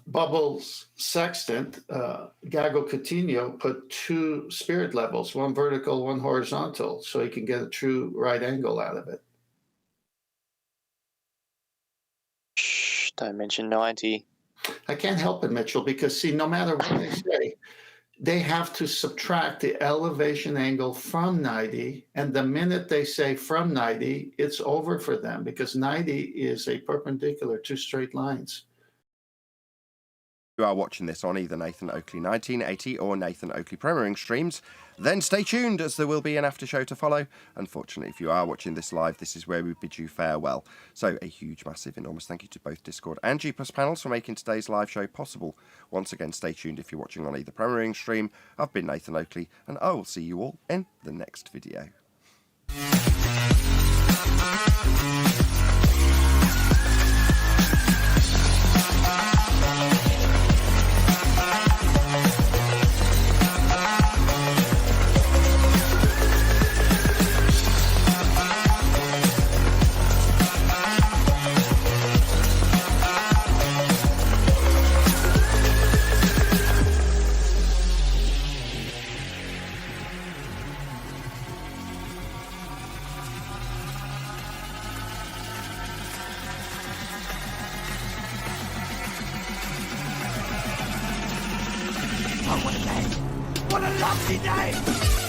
bubbles sextant, Gago Coutinho, put 2 spirit levels, one vertical, one horizontal, so he can get a true right angle out of it. Shh, don't mention 90. I can't help it, Mitchell, because, see, no matter what they say, they have to subtract the elevation angle from 90, and the minute they say from 90, it's over for them, because 90 is a perpendicular, 2 straight lines. You are watching this on either Nathan Oakley 1980 or Nathan Oakley Premiering streams, then stay tuned as there will be an after show to follow. Unfortunately, if you are watching this live, this is where we bid you farewell. So a huge, massive, enormous thank you to both Discord and G+ panels for making today's live show possible. Once again, stay tuned if you're watching on either Premiering stream. I've been Nathan Oakley, and I will see you all in the next video. What a lovely day!